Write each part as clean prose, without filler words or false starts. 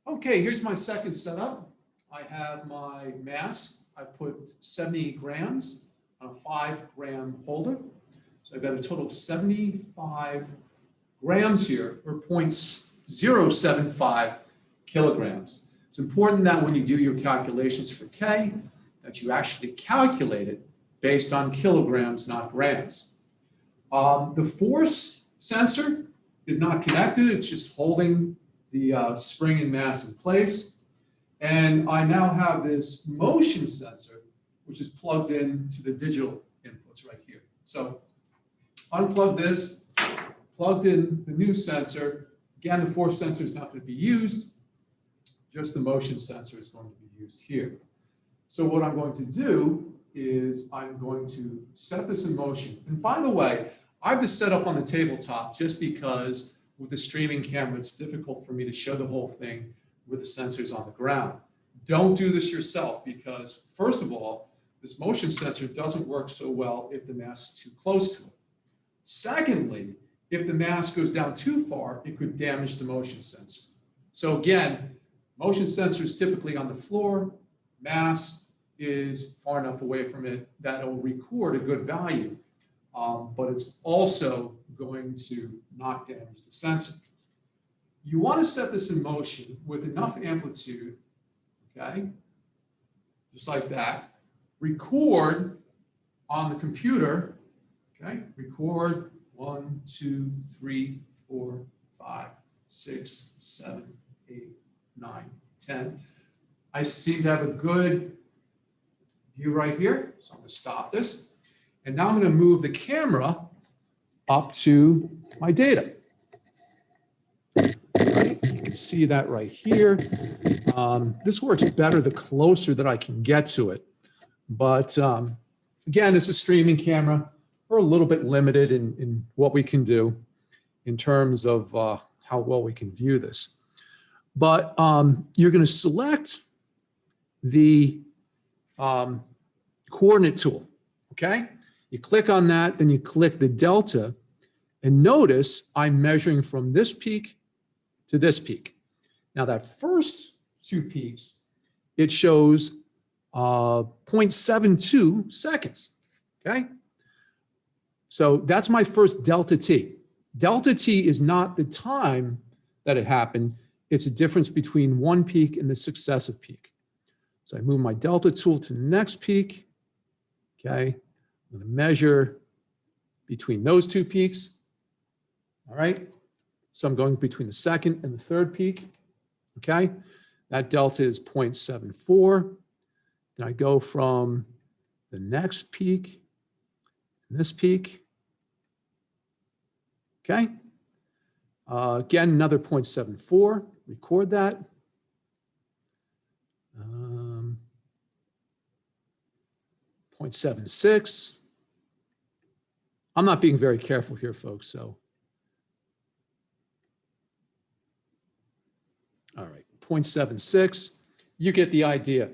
Okay, here's my second setup. I have my mass. I put 70 grams on a 5-gram holder. So I've got a total of 75 grams here, or 0.075 kilograms. It's important that when you do your calculations for K, that you actually calculate it based on kilograms, not grams. The force sensor is not connected. It's just holding the spring and mass in place. And I now have this motion sensor, which is plugged into the digital inputs right here. So unplug this, plugged in the new sensor. Again, the force sensor is not going to be used. Just the motion sensor is going to be used here. So what I'm going to do is I'm going to set this in motion. And by the way, I have this set up on the tabletop just because with the streaming camera, it's difficult for me to show the whole thing with the sensors on the ground. Don't do this yourself because, first of all, this motion sensor doesn't work so well if the mass is too close to it. Secondly, if the mass goes down too far, it could damage the motion sensor. So again, motion sensor is typically on the floor. Mass is far enough away from it that it will record a good value, but it's also going to not damage the sensor. You want to set this in motion with enough amplitude, okay, just like that. Record on the computer, okay, record 1, 2, 3, 4, 5, 6, 7, 8, 9, 10. I seem to have a good view right here, so I'm going to stop this. And now I'm going to move the camera up to my data. Right? You can see that right here. This works better the closer that I can get to it. But again, it's a streaming camera. We're a little bit limited in what we can do in terms of how well we can view this. But you're going to select the coordinate tool, okay? You click on that, then you click the delta, and notice I'm measuring from this peak to this peak. Now that first 2 peaks, it shows 0.72 seconds, okay? So that's my first delta T. Delta T is not the time that it happened. It's a difference between one peak and the successive peak. So I move my delta tool to the next peak, okay? I'm going to measure between those 2 peaks, all right? So I'm going between the second and the third peak, okay? That delta is 0.74. Then I go from the next peak and this peak, okay? Again, another 0.74, record that. 0.76. I'm not being very careful here, folks, so. All right, 0.76, you get the idea.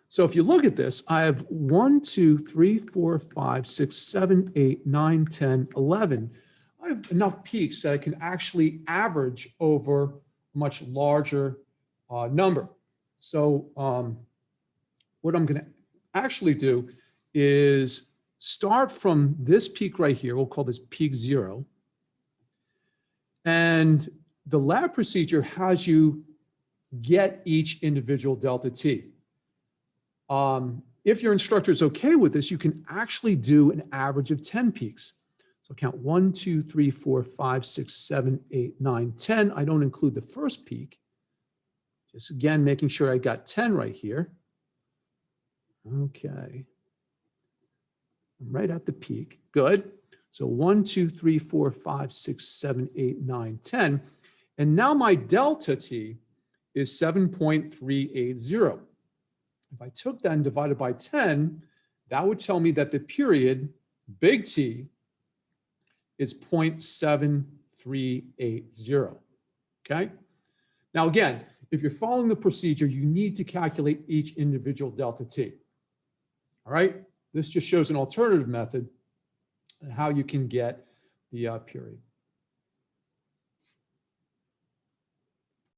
So if you look at this, I have 1, 2, 3, 4, 5, 6, 7, 8, 9, 10, 11. I have enough peaks that I can actually average over a much larger number. So what I'm going to actually do is start from this peak right here. We'll call this peak 0. And the lab procedure has you get each individual delta T. If your instructor is okay with this, you can actually do an average of 10 peaks. So count 1, 2, 3, 4, 5, 6, 7, 8, 9, 10. I don't include the first peak. Just again, making sure I got 10 right here. Okay. I'm right at the peak. Good. So 1, 2, 3, 4, 5, 6, 7, 8, 9, 10. And now my delta T is 7.380. If I took that and divided by 10, that would tell me that the period, big T, is 0.7380, okay? Now again, if you're following the procedure, you need to calculate each individual delta T, all right? This just shows an alternative method how you can get the period.